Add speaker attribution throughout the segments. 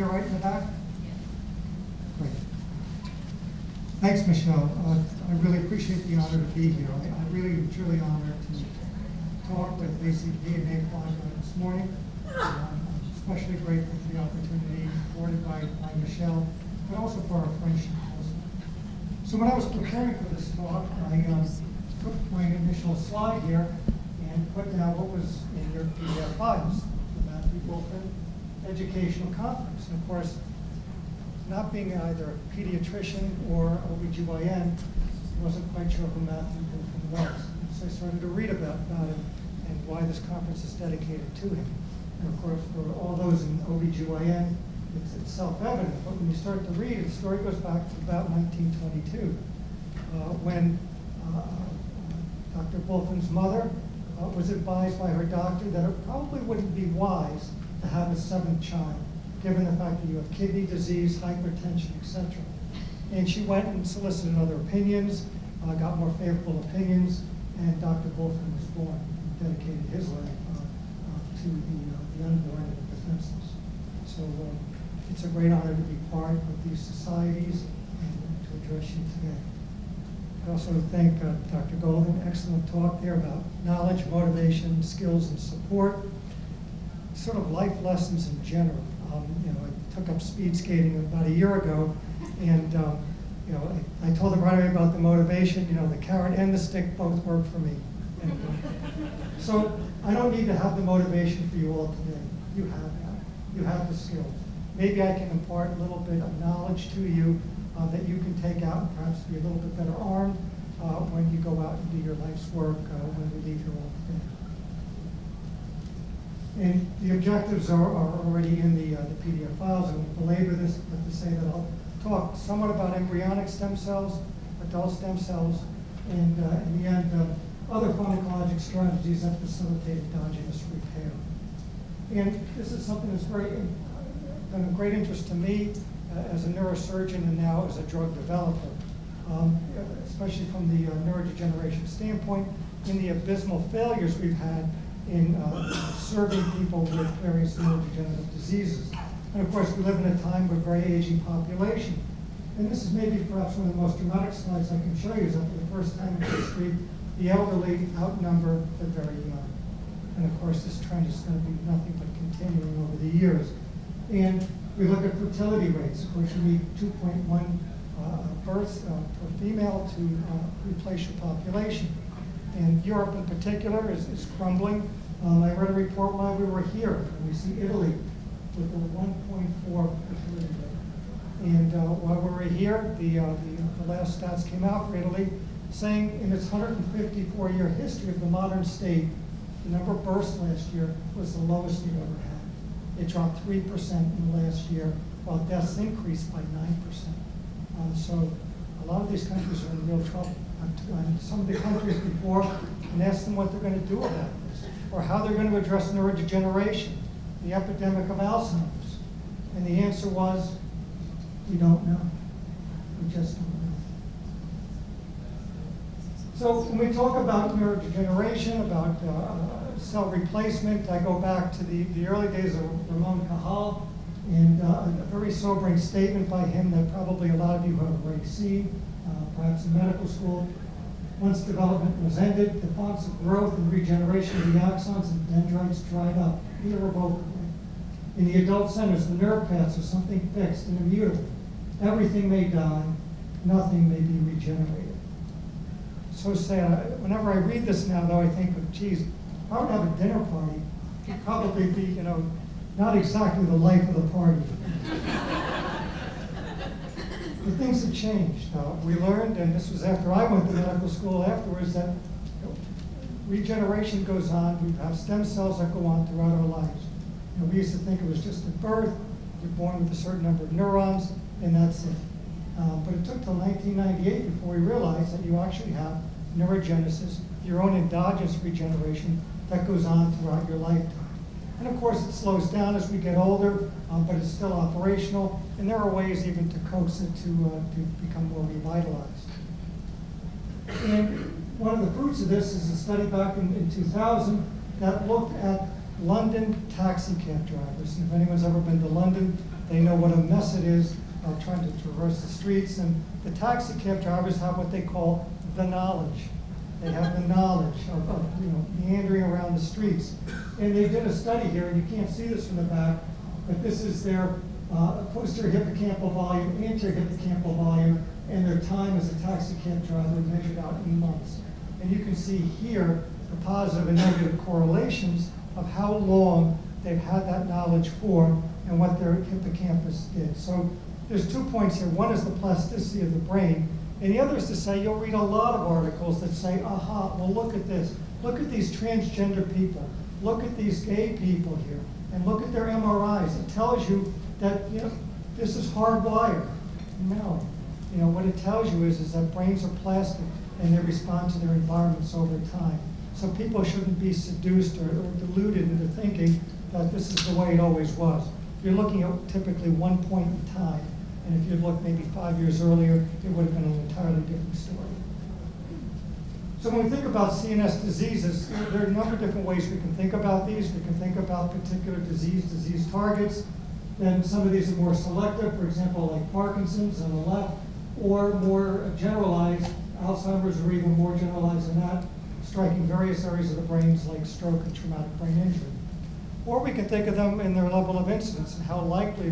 Speaker 1: here right in the back? Great. Thanks, Michelle. I really appreciate the honor to be here. I really, truly honored to talk with ACP and AAPLOG this morning. I'm especially grateful for the opportunity afforded by Michelle, but also for our friendship also. So when I was preparing for this talk, I took my initial slide here and put down what was in your PDF files, the Matthew Wolfen Educational Conference. And of course, not being either a pediatrician or OBGYN, I wasn't quite sure who Matthew Wolfen was. So I started to read about him and why this conference is dedicated to him. And of course, for all those in OBGYN, it's self-evident, but when you start to read it, the story goes back to about 1922, when Dr. Wolfen's mother was advised by her doctor that it probably wouldn't be wise to have a seventh child, given the fact that you have kidney disease, hypertension, etc. And she went and solicited other opinions, got more favorable opinions, and Dr. Wolfen was born, and dedicated his life to the unborn and the defenseless. So it's a great honor to be part of these societies and to address you today. I also thank Dr. Golden, excellent talk there about knowledge, motivation, skills, and support. Sort of life lessons in general. I took up speed skating about a year ago, and I told them right away about the motivation. The carrot and the stick both work for me. And, so I don't need to have the motivation for you all today. You have that. You have the skills. Maybe I can impart a little bit of knowledge to you that you can take out and perhaps be a little bit better armed when you go out and do your life's work when we leave here all today. And the objectives are already in the PDF files. I won't belabor this, but to say that I'll talk somewhat about embryonic stem cells, adult stem cells, and in the end, other pharmacologic strategies that facilitate endogenous repair. And this is something that's been of great interest to me as a neurosurgeon and now as a drug developer, especially from the neurodegeneration standpoint, in the abysmal failures we've had in serving people with various neurodegenerative diseases. And of course, we live in a time with a very aging population. And this is maybe perhaps one of the most dramatic slides I can show you, is that for the first time in history, the elderly outnumber the very young. And of course, this trend is going to be nothing but continuing over the years. And we look at fertility rates. Of course, you need 2.1 births per female to replace your population. And Europe in particular is crumbling. I read a report while we were here, and we see Italy with a 1.4 fertility rate. And while we were here, the last stats came out for Italy, saying in its 154-year history of the modern state, the number of births last year was the lowest they've ever had. It dropped 3% in the last year, while deaths increased by 9%. So a lot of these countries are in real trouble. I've gone to some of the countries before and asked them what they're going to do about this, or how they're going to address neurodegeneration, the epidemic of Alzheimer's. And the answer was, we don't know. We just don't know. So when we talk about neurodegeneration, about cell replacement, I go back to the early days of Ramon Cajal, and a very sobering statement by him that probably a lot of you have already seen, perhaps in medical school. Once development was ended, the fonts of growth and regeneration of the axons and dendrites dried up irrevocably. In the adult centers, the nerve paths are something fixed and immutable. Everything may die, nothing may be regenerated. So sad. Whenever I read this now, though, I think, geez, if I would have a dinner party, it'd probably be, not exactly the life of the party. But things have changed. We learned, and this was after I went to medical school afterwards, that regeneration goes on. We have stem cells that go on throughout our lives. We used to think it was just at birth. You're born with a certain number of neurons, and that's it. But it took till 1998 before we realized that you actually have neurogenesis, your own endogenous regeneration that goes on throughout your lifetime. And of course, it slows down as we get older, but it's still operational. And there are ways even to coax it to become more revitalized. And one of the fruits of this is a study back in 2000 that looked at London taxi cab drivers. And if anyone's ever been to London, They know what a mess it is trying to traverse the streets. And the taxi cab drivers have what they call the knowledge. They have the knowledge of meandering around the streets. And they did a study here, and you can't see this from the back, but this is their posterior hippocampal volume, anterior hippocampal volume, and their time as a taxi cab driver measured out in months. And you can see here the positive and negative correlations of how long they've had that knowledge for and what their hippocampus did. So there's 2 points here. One is the plasticity of the brain, and the other is to say you'll read a lot of articles that say, aha, well, look at this. Look at these transgender people. Look at these gay people here. And look at their MRIs. It tells you that this is hardwired. No. What it tells you is that brains are plastic and they respond to their environments over time. So people shouldn't be seduced or deluded into thinking that this is the way it always was. You're looking at typically one point in time. And if you'd looked maybe 5 years earlier, it would have been an entirely different story. So when we think about CNS diseases, there are a number of different ways we can think about these. We can think about particular disease targets. Then some of these are more selective, for example, like Parkinson's on the left, or more generalized, Alzheimer's, or even more generalized than that, striking various areas of the brains like stroke and traumatic brain injury. Or we can think of them in their level of incidence and how likely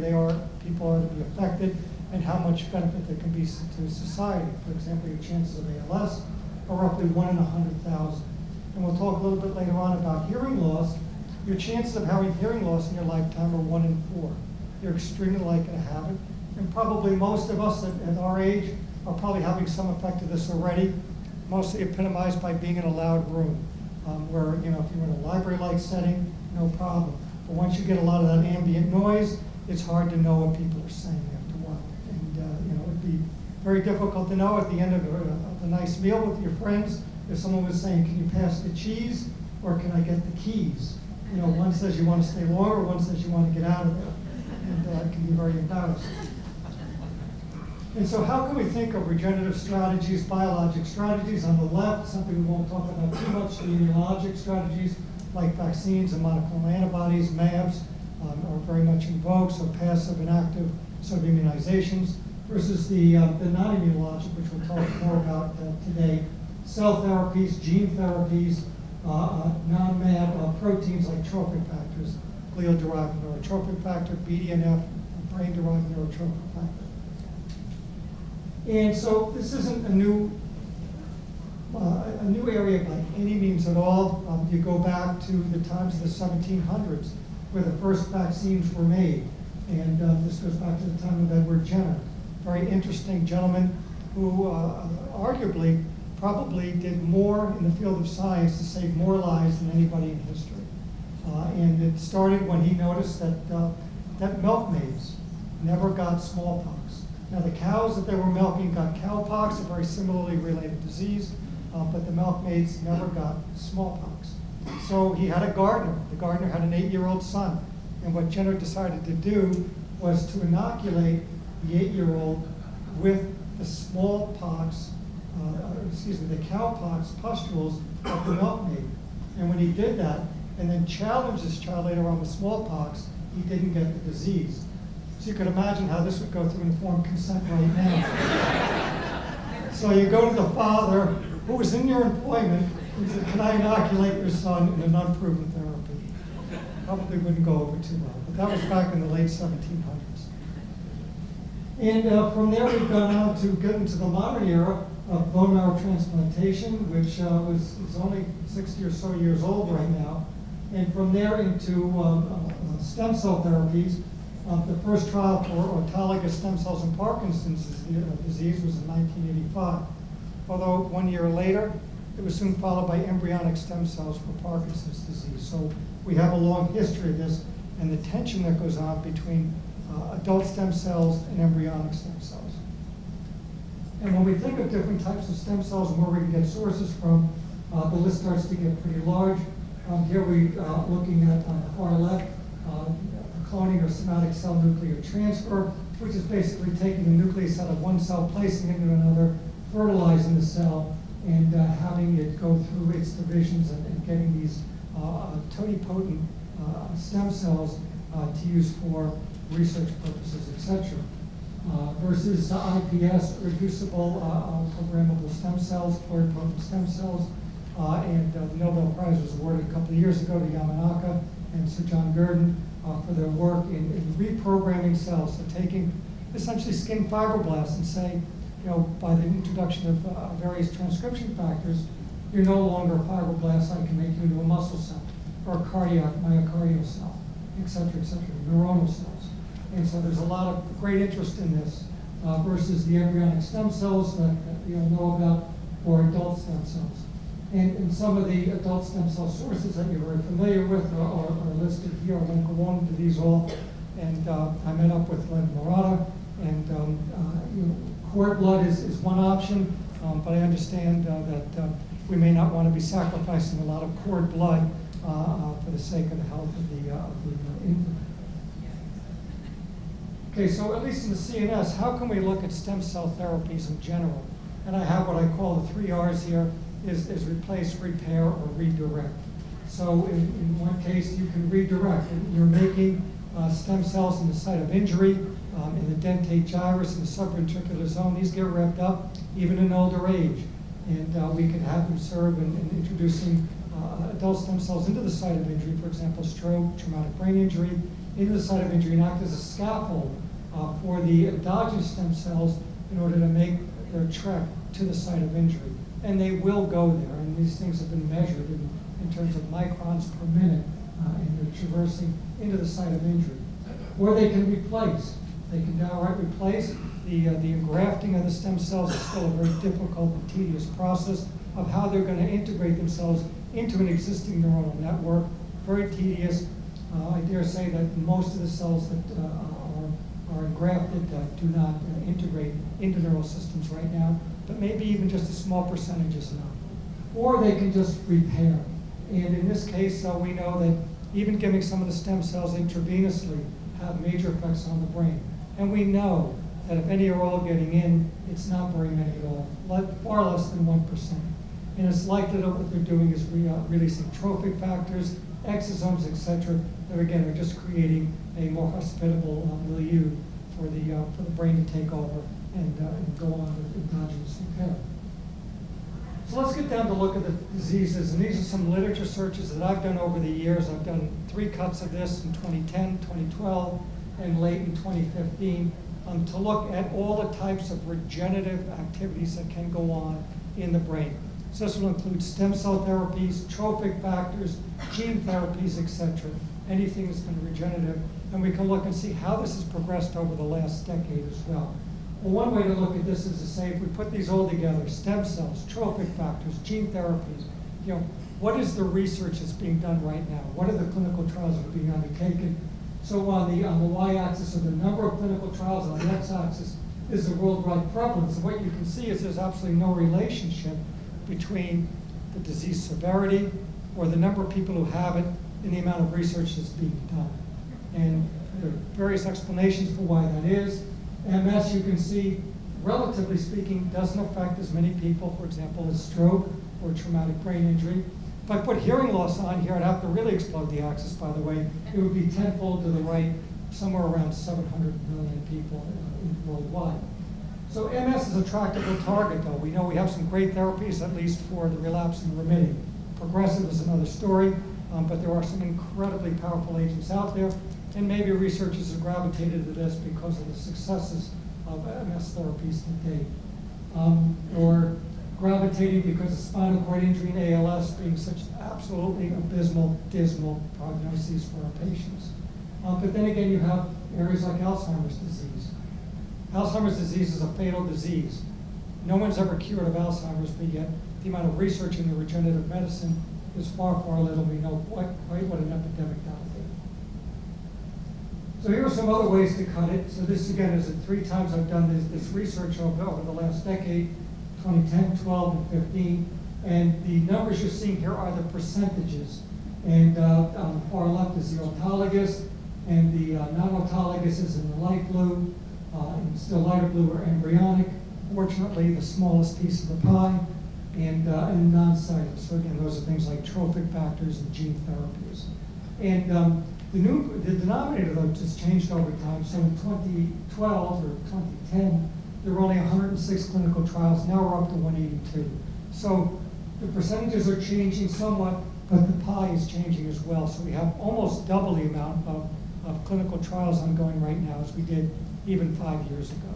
Speaker 1: people are to be affected, and how much benefit there can be to society. For example, your chances of ALS are roughly 1 in 100,000. And we'll talk a little bit later on about hearing loss. Your chances of having hearing loss in your lifetime are 1 in 4. You're extremely likely to have it. And probably most of us at our age are probably having some effect of this already, mostly epitomized by being in a loud room, where if you're in a library-like setting, no problem. But once you get a lot of that ambient noise, it's hard to know what people are saying after a while. And it'd be very difficult to know at the end of a nice meal with your friends if someone was saying, "Can you pass the cheese?" or "Can I get the keys?" One says you want to stay longer, one says you want to get out of there. And it can be very embarrassing. And so how can we think of regenerative strategies, biologic strategies? On the left, something we won't talk about too much, the immunologic strategies like vaccines and monoclonal antibodies, MABs, are very much in vogue, so passive and active sort of immunizations, versus the non-immunologic, which we'll talk more about today, cell therapies, gene therapies, non-MAB proteins like trophic factors, glial-derived neurotrophic factor, BDNF, brain-derived neurotrophic factor. And so this isn't a new area by any means at all. You go back to the times of the 1700s where the first vaccines were made. And this goes back to the time of Edward Jenner, very interesting gentleman who arguably probably did more in the field of science to save more lives than anybody in history. And it started when he noticed that milkmaids never got smallpox. Now the cows that they were milking got cowpox, a very similarly related disease, but the milkmaids never got smallpox. So he had a gardener. The gardener had an 8-year-old son. And what Jenner decided to do was to inoculate the 8-year-old with the the cowpox pustules of the milkmaid. And when he did that, and then challenged this child later on with smallpox, he didn't get the disease. So you could imagine how this would go through informed consent right now. So you go to the father who was in your employment and said, "Can I inoculate your son in an unproven therapy?" Probably wouldn't go over too well, but that was back in the late 1700s. And from there we've gone on to get into the modern era of bone marrow transplantation, which is only 60 or so years old right now. And from there into stem cell therapies. The first trial for autologous stem cells in Parkinson's disease was in 1985. Although 1 year later, it was soon followed by embryonic stem cells for Parkinson's disease. So we have a long history of this and the tension that goes on between adult stem cells and embryonic stem cells. And when we think of different types of stem cells and where we can get sources from, the list starts to get pretty large. Here we are looking at, on the far left, cloning or somatic cell nuclear transfer, which is basically taking the nucleus out of one cell, placing it into another, fertilizing the cell, and having it go through its divisions and getting these totipotent stem cells to use for research purposes, etc. Versus IPS, reducible programmable stem cells, pluripotent stem cells. And the Nobel Prize was awarded a couple of years ago to Yamanaka and Sir John Gurdon for their work in reprogramming cells, so taking essentially skin fibroblasts and say, by the introduction of various transcription factors, you're no longer a fibroblast, I can make you into a muscle cell, or a cardiac myocardial cell, et cetera, neuronal cells. And so there's a lot of great interest in this versus the embryonic stem cells that you know about, or adult stem cells. And some of the adult stem cell sources that you're very familiar with are listed here. I won't go on to these all. And I met up with Len Morata, and cord blood is one option, but I understand that we may not want to be sacrificing a lot of cord blood for the sake of the health of the infant. Okay, so at least in the CNS, how can we look at stem cell therapies in general? And I have what I call the 3 R's here, is replace, repair, or redirect. So in one case, you can redirect. You're making stem cells in the site of injury, in the dentate gyrus, in the subventricular zone. These get revved up even in older age. And we can have them serve in introducing adult stem cells into the site of injury, for example, stroke, traumatic brain injury, into the site of injury, and act as a scaffold for the endogenous stem cells in order to make their trek to the site of injury. And they will go there, and these things have been measured in terms of microns per minute, and they're traversing into the site of injury. Or they can replace. They can downright replace. The engrafting of the stem cells is still a very difficult and tedious process of how they're going to integrate themselves into an existing neuronal network. Very tedious. I dare say that most of the cells that are engrafted do not integrate into neural systems right now, but maybe even just a small percentage is enough. Or they can just repair. And in this case, we know that even giving some of the stem cells intravenously have major effects on the brain. And we know that if any are all getting in, it's not very many at all, far less than 1%. And it's likely that what they're doing is releasing trophic factors, exosomes, etc., that again are just creating a more hospitable milieu for the brain to take over and go on with endogenous repair. So let's get down to look at the diseases, and these are some literature searches that I've done over the years. I've done 3 cuts of this in 2010, 2012, and late in 2015 to look at all the types of regenerative activities that can go on in the brain. So this will include stem cell therapies, trophic factors, gene therapies, etc. Anything that's been regenerative. And we can look and see how this has progressed over the last decade as well. Well, one way to look at this is to say, if we put these all together, stem cells, trophic factors, gene therapies, what is the research that's being done right now? What are the clinical trials that are being undertaken? So on the y-axis are the number of clinical trials, on the x-axis is the worldwide prevalence. And what you can see is there's absolutely no relationship between the disease severity or the number of people who have it and the amount of research that's being done. And there are various explanations for why that is. MS, you can see, relatively speaking, doesn't affect as many people, for example, as stroke or traumatic brain injury. If I put hearing loss on here, I'd have to really explode the axis, by the way. It would be tenfold to the right, somewhere around 700 million people worldwide. So MS is a tractable target, though. We know we have some great therapies, at least for the relapse and remitting. Progressive is another story, but there are some incredibly powerful agents out there, and maybe researchers have gravitated to this because of the successes of MS therapies to date. Or gravitating because of spinal cord injury and ALS being such absolutely abysmal, dismal prognoses for our patients. But then again, you have areas like Alzheimer's disease. Alzheimer's disease is a fatal disease. No one's ever cured of Alzheimer's, but yet the amount of research in the regenerative medicine is far, far little. We know quite what an epidemic that will be. So here are some other ways to cut it. So this, again, is the 3 times I've done this research over the last decade, 2010, 12, and 15. And the numbers you're seeing here are the percentages. And on the far left is the autologous, and the non-autologous is in the light blue. And still lighter blue are embryonic. Fortunately, the smallest piece of the pie, and non-cytosolic. So again, those are things like trophic factors and gene therapies. And The denominator, though, just changed over time. So in 2012 or 2010, there were only 106 clinical trials. Now we're up to 182. So the percentages are changing somewhat, but the pie is changing as well. So we have almost double the amount of clinical trials ongoing right now as we did even 5 years ago.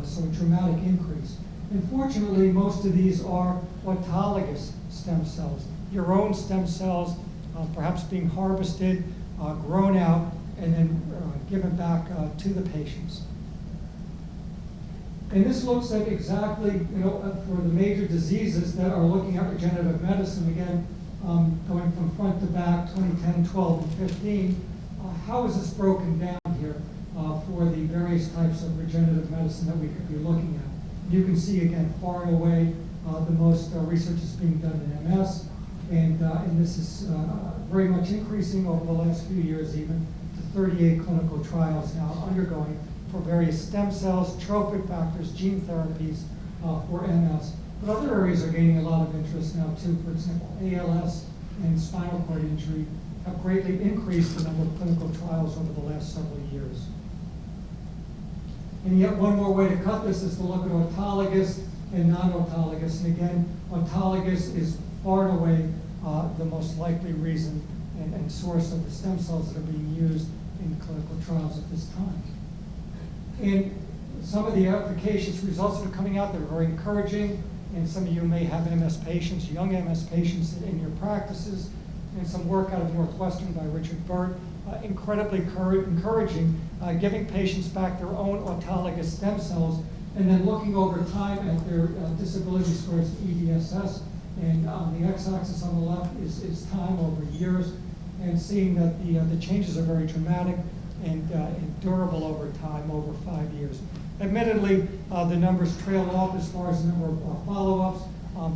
Speaker 1: So a dramatic increase. Unfortunately, most of these are autologous stem cells, your own stem cells, perhaps being harvested, grown out, and then given back to the patients. And this looks at exactly, for the major diseases that are looking at regenerative medicine, again, going from front to back, 2010, 12, and 15. How is this broken down here for the various types of regenerative medicine that we could be looking at? You can see, again, far and away, the most research is being done in MS, and this is very much increasing over the last few years, even to 38 clinical trials now undergoing for various stem cells, trophic factors, gene therapies for MS. But other areas are gaining a lot of interest now too. For example, ALS and spinal cord injury have greatly increased the number of clinical trials over the last several years. And yet one more way to cut this is to look at autologous and non-autologous. And again, autologous is far and away the most likely reason and source of the stem cells that are being used in clinical trials at this time. And some of the applications results that are coming out that are very encouraging, and some of you may have MS patients, young MS patients in your practices, and some work out of Northwestern by Richard Burt, incredibly encouraging, giving patients back their own autologous stem cells, and then looking over time at their disability scores, EDSS, and on the x-axis on the left is time over years, and seeing that the changes are very dramatic and durable over time, over 5 years. Admittedly, the numbers trail off as far as the number of follow-ups,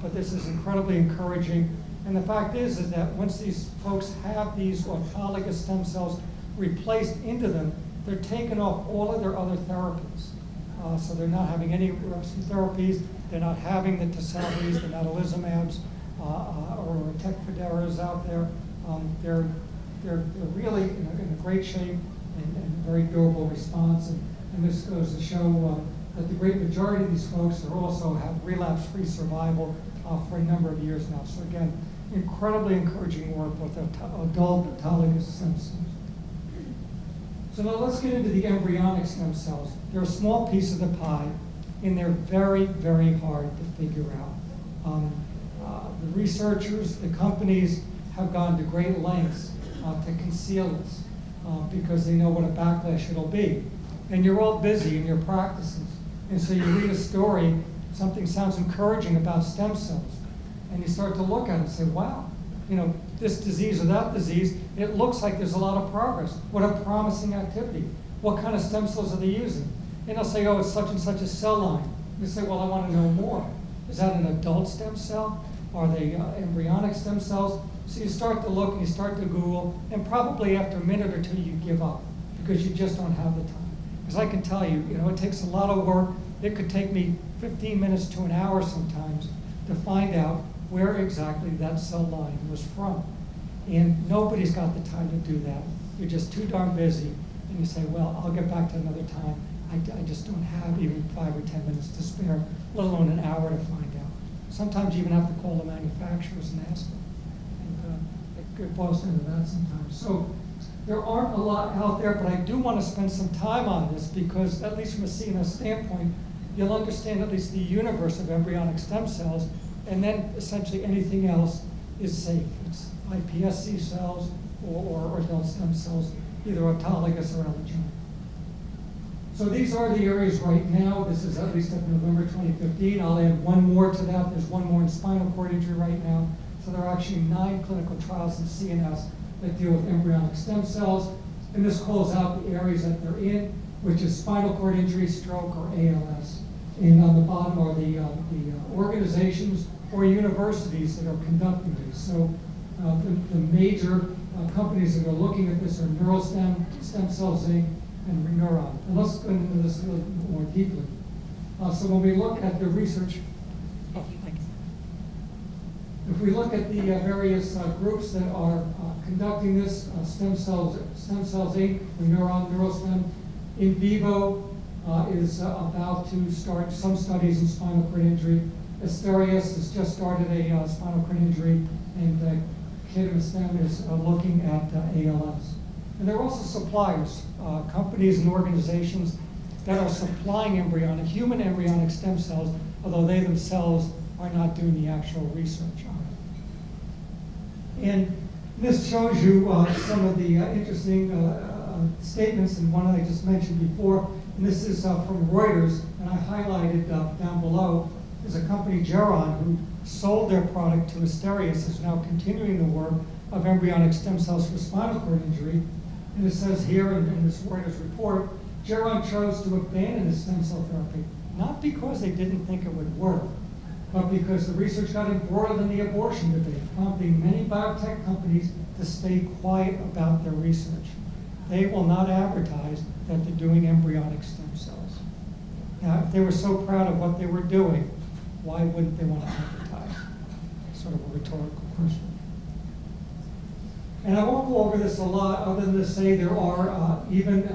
Speaker 1: but this is incredibly encouraging. And the fact is that once these folks have these autologous stem cells replaced into them, they're taking off all of their other therapies. So they're not having any rescue therapies, they're not having the Tecelvis, the natalizumabs, or Tecfideras out there. They're really in a great shape and very durable response. And this goes to show that the great majority of these folks are also have relapse-free survival for a number of years now. So again, incredibly encouraging work with adult autologous stem cells. So now let's get into the embryonic stem cells. They're a small piece of the pie, and they're very, very hard to figure out. The researchers, the companies have gone to great lengths to conceal this because they know what a backlash it'll be. And you're all busy in your practices. And so you read a story, something sounds encouraging about stem cells, and you start to look at it and say, wow, this disease or that disease, it looks like there's a lot of progress. What a promising activity. What kind of stem cells are they using? And they'll say, oh, it's such and such a cell line. You say, well, I want to know more. Is that an adult stem cell? Are they embryonic stem cells? So you start to look and you start to Google, and probably after a minute or two you give up because you just don't have the time. Because I can tell you, it takes a lot of work. It could take me 15 minutes to an hour sometimes to find out where exactly that cell line was from. And nobody's got the time to do that. You're just too darn busy. And you say, well, I'll get back to another time. I just don't have even 5 or 10 minutes to spare, let alone an hour to find out. Sometimes you even have to call the manufacturers and ask them. And it boils into that sometimes. So there aren't a lot out there, but I do want to spend some time on this because, at least from a CNS standpoint, you'll understand at least the universe of embryonic stem cells, and then essentially anything else is safe. It's iPSC cells or adult stem cells, either autologous or allogeneic. So these are the areas right now. This is at least of November 2015. I'll add one more to that. There's one more in spinal cord injury right now. So there are actually 9 clinical trials in CNS that deal with embryonic stem cells. And this calls out the areas that they're in, which is spinal cord injury, stroke, or ALS. And on the bottom are the organizations or universities that are conducting these. So the major companies that are looking at this are Neurostem, Stem Cell Inc., and Reneuron. And let's go into this a little more deeply. So when we look at the research,
Speaker 2: If we look at the various groups that are conducting this, Stem Cells Inc., Neurostem, in vivo is about to start some studies in spinal cord injury. Asterias has just started a spinal cord injury, and Stem is looking at ALS. And there are also suppliers, companies and organizations that are supplying human embryonic stem cells, although they themselves are not doing the actual research on it. And this shows you some of the interesting statements, and one I just mentioned before, and this is from Reuters, and I highlighted down below, is a company, Geron, who sold their product to Asterias, is now continuing the work of embryonic stem cells for spinal cord injury. And it says here in this Reuters report, Geron chose to abandon the stem cell therapy, not because they didn't think it would work, but because the research got embroiled in the abortion debate, prompting many biotech companies to stay quiet about their research. They will not advertise that they're doing embryonic stem cells. Now, if they were so proud of what they were doing, why wouldn't they want to advertise? Sort of a rhetorical question. And I won't go over this a lot, other than to say there are even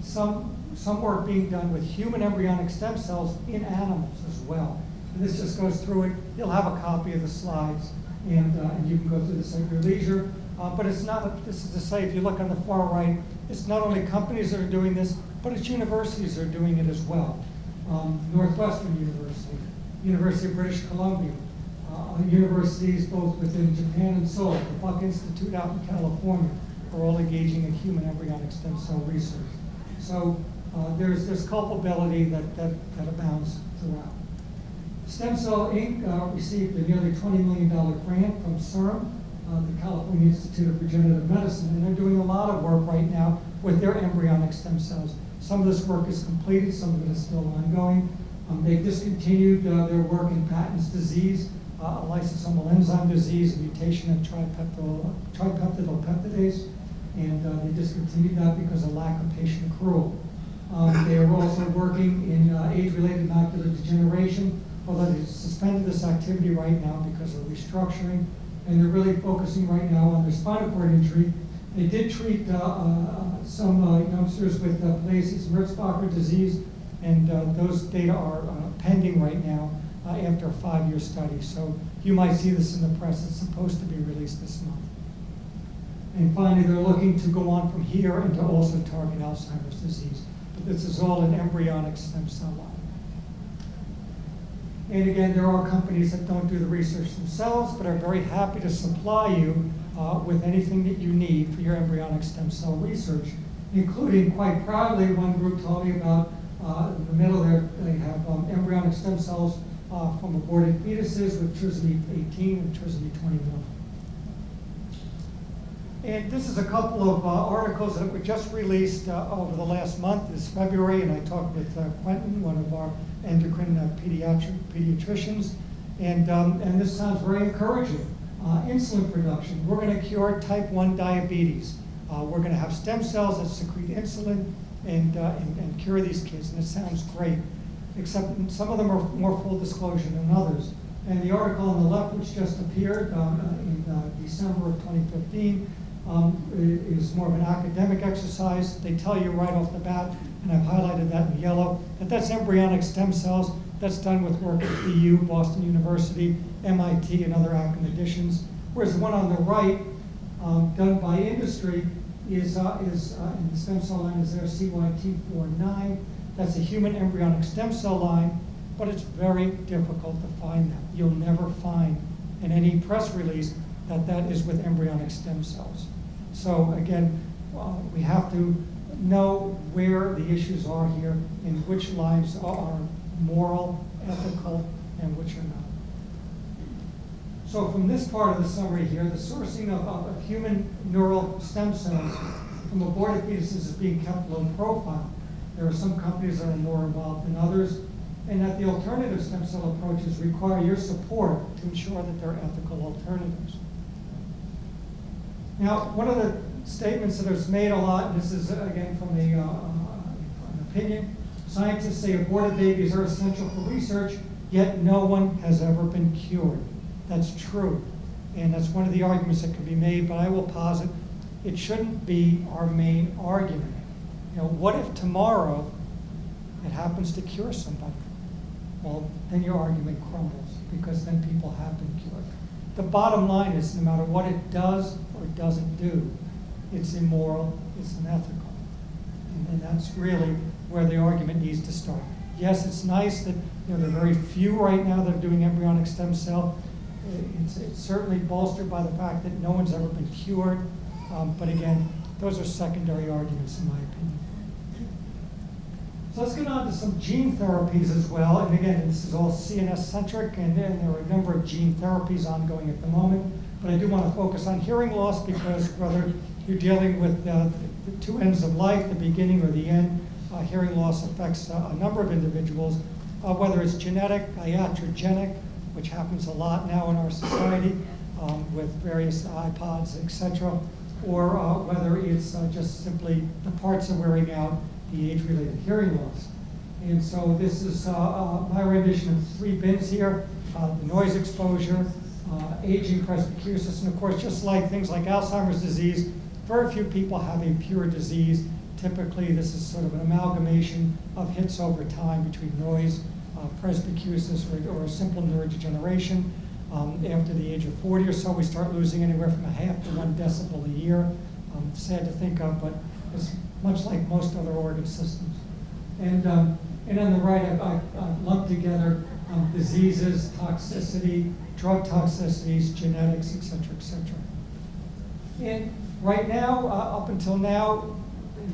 Speaker 2: some work being done with human embryonic stem cells in animals as well. And this just goes through it. You'll have a copy of the slides, and you can go through this at your leisure. But it's not, this is to say, if you look on the far right, it's not only companies that are doing this, but it's universities that are doing it as well. Northwestern University, University of British Columbia, universities both within Japan and Seoul, the Buck Institute out in California, are all engaging in human embryonic stem cell research. So there's culpability that abounds throughout. Stem Cell Inc. Received a nearly $20 million grant from CIRM, the California Institute of Regenerative Medicine, and they're doing a lot of work right now with their embryonic stem cells. Some of this work is completed, some of it is still ongoing. They've discontinued their work in Cns Disease, a lysosomal enzyme disease, a mutation in tripeptidylpeptidase, and they discontinued that because of lack of patient accrual. They are also working in age-related macular degeneration, although they suspended this activity right now because of restructuring, and they're really focusing right now on their spinal cord injury. They did treat some youngsters with Plasticity disease, and those data are pending right now after a 5-year study. So you might see this in the press. It's supposed to be released this month. And finally, they're looking to go on from here and to also target Alzheimer's disease. But this is all an embryonic stem cell line. And again, there are companies that don't do the research themselves, but are very happy to supply you with anything that you need for your embryonic stem cell research, including, quite proudly, one group told me about, in the middle there, they have embryonic stem cells from aborted fetuses with trisomy 18 and trisomy 21. And this is a couple of articles that were just released over the last month. This February, and I talked with Quentin, one of our endocrine pediatricians, and this sounds very encouraging. Insulin production. We're going to cure type 1 diabetes. We're going to have stem cells that secrete insulin and cure these kids, and it sounds great, except some of them are more full disclosure than others. And the article on the left, which just appeared in December of 2015, is more of an academic exercise. They tell you right off the bat, and I've highlighted that in yellow, that that's embryonic stem cells. That's done with work at BU, Boston University, MIT, and other academicians. Whereas the one on the right, done by industry, is in the stem cell line is there CYT49. That's a human embryonic stem cell line, but it's very difficult to find that. You'll never find in any press release that that is with embryonic stem cells. So again, we have to know where the issues are here and which lines are moral, ethical, and which are not. So from this part of the summary here, the sourcing of human neural stem cells from aborted fetuses is being kept low profile. There are some companies that are more involved than others, and that the alternative stem cell approaches require your support to ensure that they're ethical alternatives. Now, one of the statements that is made a lot, and this is again from an opinion, scientists say aborted babies are essential for research, yet no one has ever been cured. That's true. And that's one of the arguments that can be made, but I will posit it shouldn't be our main argument. You know, what if tomorrow it happens to cure somebody? Well, then your argument crumbles, because then people have been cured. The bottom line is, no matter what it does or doesn't do, it's immoral, it's unethical. And that's really where the argument needs to start. Yes, it's nice that there are very few right now that are doing embryonic stem cell. It's certainly bolstered by the fact that no one's ever been cured. But again, those are secondary arguments in my opinion. So let's get on to some gene therapies as well. And again, this is all CNS centric, and there are a number of gene therapies ongoing at the moment. But I do want to focus on hearing loss, because whether you're dealing with the two ends of life, the beginning or the end, hearing loss affects a number of individuals, whether it's genetic, iatrogenic, which happens a lot now in our society with various iPods, etc., or whether it's just simply the parts are wearing out, the age-related hearing loss. And so this is my rendition of 3 bins here: the noise exposure, aging presbycusis, and of course, just like things like Alzheimer's disease, very few people have a pure disease. Typically, this is sort of an amalgamation of hits over time between noise, presbycusis, or a simple neurodegeneration. After the age of 40 or so, we start losing anywhere from 0.5 to 1 decibel a year. Sad to think of, but it's much like most other organ systems. And on the right, I've lumped together diseases, toxicity, drug toxicities, genetics, et cetera, et cetera. And right now, up until now,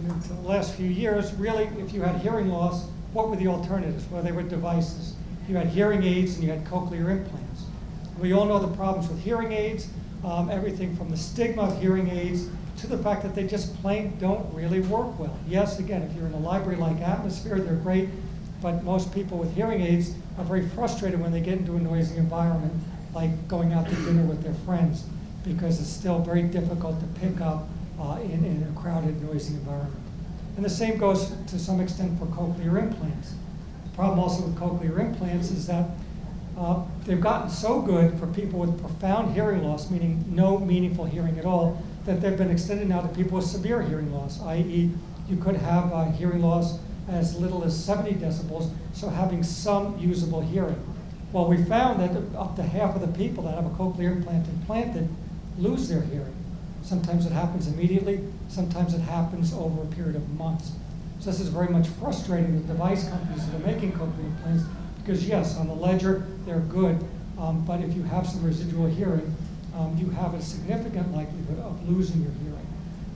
Speaker 2: until the last few years, really, if you had hearing loss, what were the alternatives? Well, they were devices. You had hearing aids and you had cochlear implants. We all know the problems with hearing aids, everything from the stigma of hearing aids to the fact that they just plain don't really work well. Yes, again, if you're in a library-like atmosphere, they're great, but most people with hearing aids are very frustrated when they get into a noisy environment, like going out to dinner with their friends, because it's still very difficult to pick up in a crowded, noisy environment. And the same goes to some extent for cochlear implants. The problem also with cochlear implants is that they've gotten so good for people with profound hearing loss, meaning no meaningful hearing at all, that they've been extended now to people with severe hearing loss, i.e. you could have hearing loss as little as 70 decibels, so having some usable hearing. Well, we found that up to half of the people that have a cochlear implant implanted lose their hearing. Sometimes it happens immediately, sometimes it happens over a period of months. So this is very much frustrating the device companies that are making cochlear implants, because yes, on the ledger, they're good, but if you have some residual hearing, you have a significant likelihood of losing your hearing.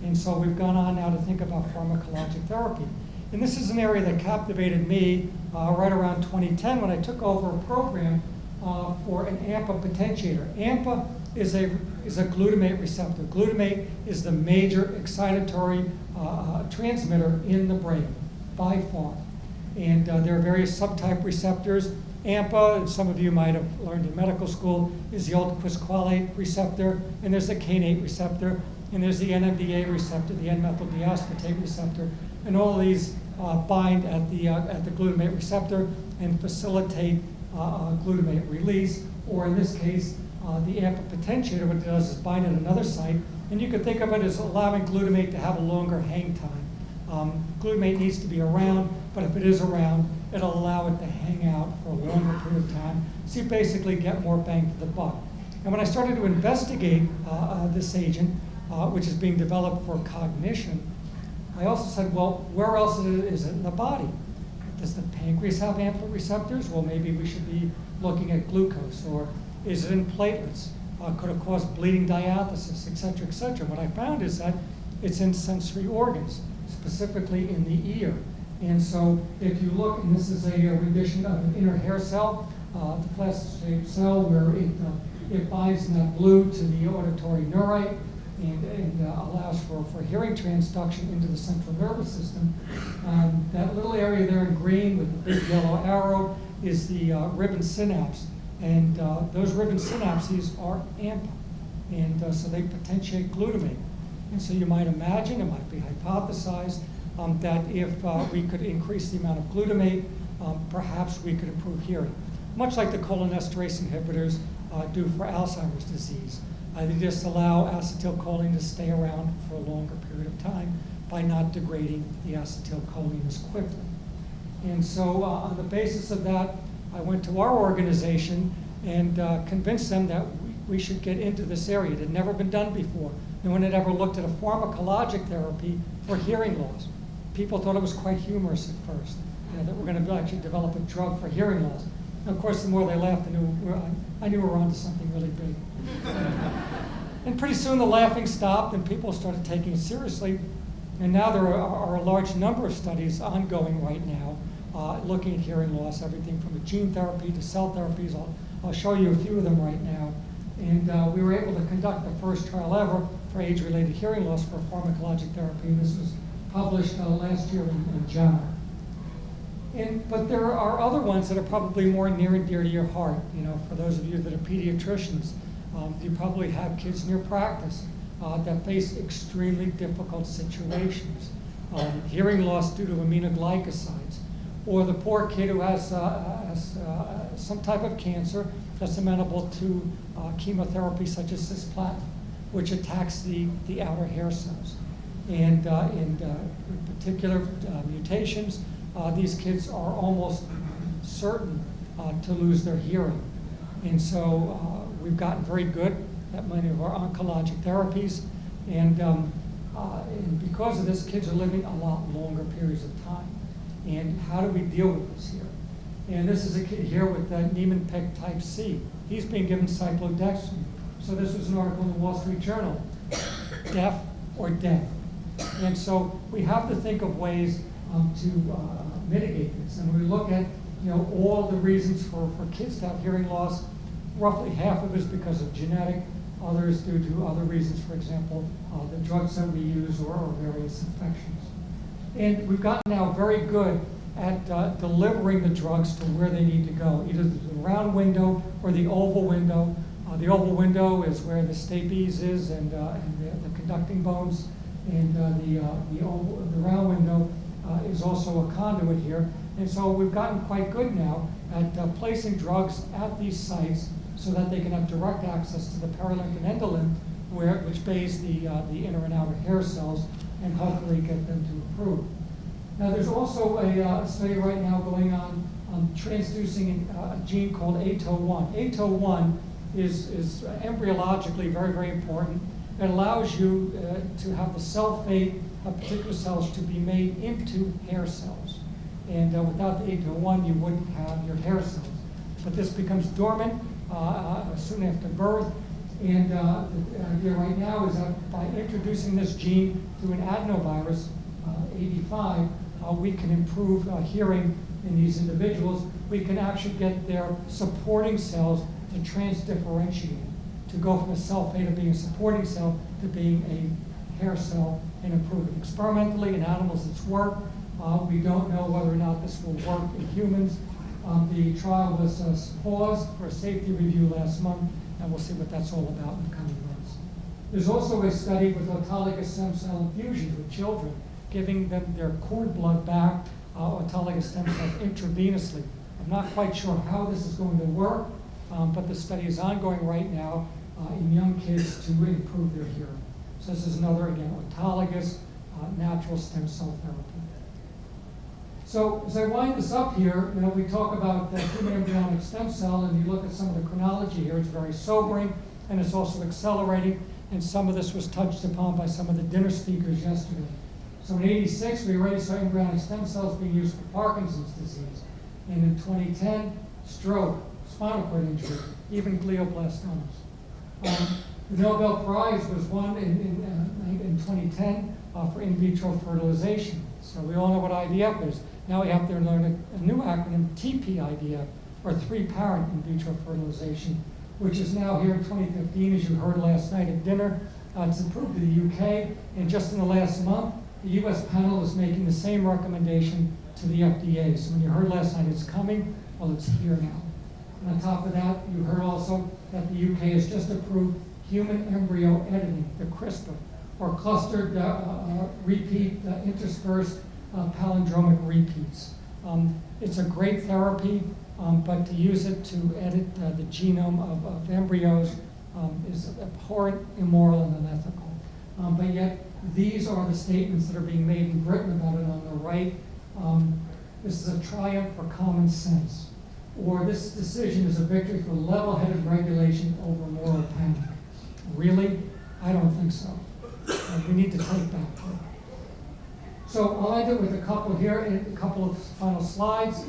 Speaker 2: And so we've gone on now to think about pharmacologic therapy. And this is an area that captivated me right around 2010 when I took over a program for an AMPA potentiator. AMPA is a glutamate receptor. Glutamate is the major excitatory transmitter in the brain, by far. And there are various subtype receptors. AMPA, some of you might have learned in medical school, is the old quisqualate receptor, and there's the kainate receptor, and there's the NMDA receptor, the N-methyl deaspartate receptor, and all of these bind at the glutamate receptor and facilitate glutamate release, or in this case, the AMPA potentiator, what it does is bind at another site, and you can think of it as allowing glutamate to have a longer hang time. Glutamate needs to be around, but if it is around, it'll allow it to hang out for a longer period of time, so you basically get more bang for the buck. And when I started to investigate this agent, which is being developed for cognition, I also said, well, where else is it in the body? Does the pancreas have AMPA receptors? Well, maybe we should be looking at glucose. Or is it in platelets? Could it cause bleeding diathesis, et cetera, et cetera? What I found is that it's in sensory organs, specifically in the ear. And so if you look, and this is a rendition of an inner hair cell, the flask-shaped cell where it binds in that blue to the auditory neurite and allows for hearing transduction into the central nervous system. That little area there in green with the big yellow arrow is the ribbon synapse. And those ribbon synapses are AMPA. And so they potentiate glutamate. And so you might imagine, it might be hypothesized, that if we could increase the amount of glutamate, perhaps we could improve hearing. Much like the cholinesterase inhibitors do for Alzheimer's disease. They just allow acetylcholine to stay around for a longer period of time by not degrading the acetylcholine as quickly. And so on the basis of that, I went to our organization and convinced them that we should get into this area. It had never been done before. No one had ever looked at a pharmacologic therapy for hearing loss. People thought it was quite humorous at first, that we're going to actually develop a drug for hearing loss. And of course, the more they laughed, I knew we were onto something really big. And pretty soon the laughing stopped and people started taking it seriously. And now there are a large number of studies ongoing right now looking at hearing loss, everything from gene therapy to cell therapies. I'll show you a few of them right now. And we were able to conduct the first trial ever for age-related hearing loss for pharmacologic therapy. And this was published last year in JAMA. But there are other ones that are probably more near and dear to your heart. For those of you that are pediatricians, you probably have kids in your practice that face extremely difficult situations. Hearing loss due to aminoglycosides, or the poor kid who has some type of cancer that's amenable to chemotherapy such as cisplatin, which attacks the outer hair cells. And in particular mutations, these kids are almost certain to lose their hearing. And so we've gotten very good at many of our oncologic therapies. And because of this, kids are living a lot longer periods of time. And how do we deal with this here? And this is a kid here with Niemann-Pick type C. He's being given cyclodextrin. So this was an article in the Wall Street Journal, deaf or death. And so we have to think of ways to mitigate this. And when we look at all the reasons for kids to have hearing loss, roughly half of it is because of genetic, others due to other reasons, for example, the drugs that we use or various infections. And we've gotten now very good at delivering the drugs to where they need to go, either the round window or the oval window. The oval window is where the stapes is and the conducting bones, and the round window is also a conduit here. And so we've gotten quite good now at placing drugs at these sites so that they can have direct access to the perilymph and endolymph, which bathes the inner and outer hair cells, and hopefully get them to improve. Now there's also a study right now going on transducing a gene called ATO1. ATO1 is embryologically very, very important. It allows you to have the cell fate of particular cells to be made into hair cells. And without the ATO1, you wouldn't have your hair cells. But this becomes dormant soon after birth. And the idea right now is that by introducing this gene through an adenovirus, AD5, we can improve hearing in these individuals. We can actually get their supporting cells to transdifferentiate, to go from a cell fate of being a supporting cell to being a hair cell and improve it. Experimentally in animals it's worked. We don't know whether or not this will work in humans. The trial was paused for a safety review last month, and we'll see what that's all about in the coming months. There's also a study with autologous stem cell infusions with children, giving them their cord blood back, autologous stem cells intravenously. I'm not quite sure how this is going to work, but the study is ongoing right now in young kids to improve their hearing. So this is another, again, autologous natural stem cell therapy. So as I wind this up here, we talk about the human embryonic stem cell, and you look at some of the chronology here. It's very sobering, and it's also accelerating. And some of this was touched upon by some of the dinner speakers yesterday. So in '86, we already saw embryonic stem cells being used for Parkinson's disease. And in 2010, stroke, spinal cord injury, even glioblastomas. The Nobel Prize was won in 2010 for in vitro fertilization. So we all know what IVF is. Now we have to learn a new acronym, TP-IVF, or three-parent in vitro fertilization, which is now here in 2015, as you heard last night at dinner. It's approved in the UK, and just in the last month, the US panel is making the same recommendation to the FDA. So when you heard last night it's coming, well, it's here now. And on top of that, you heard also that the UK has just approved human embryo editing, the CRISPR, or clustered repeat interspersed palindromic repeats. It's a great therapy. but to use it to edit the genome of embryos is abhorrent, immoral, and unethical. But yet, these are the statements that are being made in Britain about it on the right. This is a triumph for common sense. Or this decision is a victory for level-headed regulation over moral panic. Really? I don't think so. We need to take that. So I'll end it with a couple here, and a couple of final slides.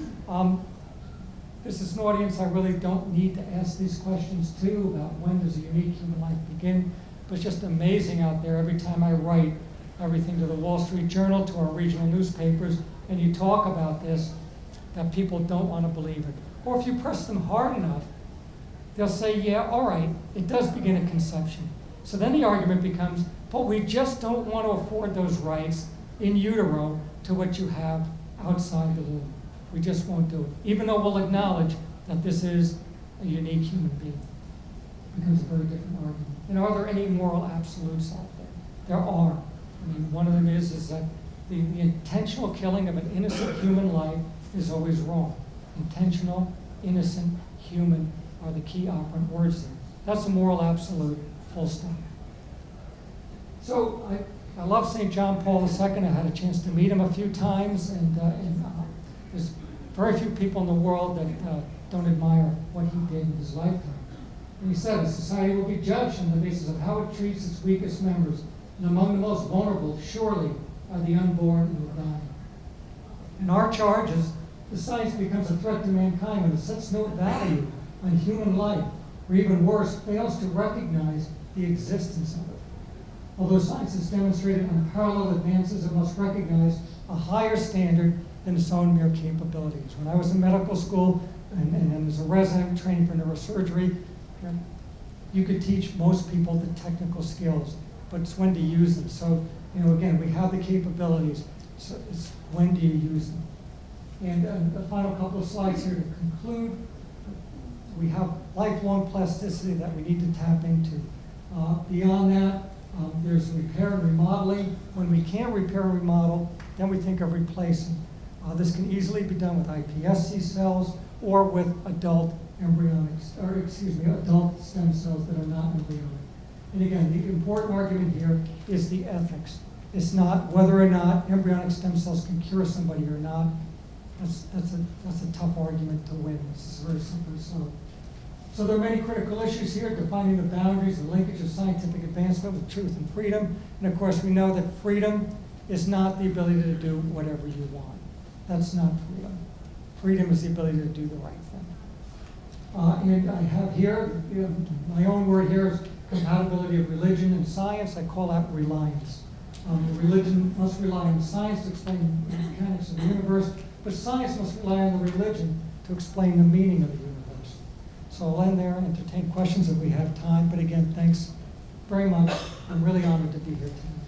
Speaker 2: This is an audience I really don't need to ask these questions to about when does a unique human life begin. But it's just amazing out there every time I write everything to the Wall Street Journal, to our regional newspapers, and you talk about this, that people don't want to believe it. Or if you press them hard enough, they'll say, yeah, all right, it does begin at conception. So then the argument becomes, but we just don't want to afford those rights in utero to what you have outside the womb. We just won't do it, even though we'll acknowledge that this is a unique human being. It becomes a very different argument. And are there any moral absolutes out there? There are. I mean, one of them is that the intentional killing of an innocent human life is always wrong. Intentional, innocent, human are the key operant words there. That's a moral absolute, full stop. So I love St. John Paul II. I had a chance to meet him a few times, and there's very few people in the world that don't admire what he did in his lifetime. And he said, a society will be judged on the basis of how it treats its weakest members, and among the most vulnerable, surely, are the unborn and the dying. And our charge is the science becomes a threat to mankind when it sets no value on human life, or even worse, fails to recognize the existence of it. Although science has demonstrated unparalleled advances, it must recognize a higher standard than its own mere capabilities. When I was in medical school and as a resident training for neurosurgery, you could teach most people the technical skills, but it's when to use them. So, again, we have the capabilities, so it's when do you use them? And the final couple of slides here to conclude. We have lifelong plasticity that we need to tap into. Beyond that, there's repair and remodeling. When we can't repair and remodel, then we think of replacing. This can easily be done with iPSC cells or with adult adult stem cells that are not embryonic. And again, the important argument here is the ethics. It's not whether or not embryonic stem cells can cure somebody or not. That's a tough argument to win. This is very simple. So there are many critical issues here, defining the boundaries and linkage of scientific advancement with truth and freedom. And of course, we know that freedom is not the ability to do whatever you want. That's not freedom. Freedom is the ability to do the right thing. And I have here, my own word here is compatibility of religion and science. I call that reliance. Religion must rely on science to explain the mechanics of the universe, but science must rely on the religion to explain the meaning of the universe. So I'll end there, entertain questions if we have time. But again, thanks very much. I'm really honored to be here tonight.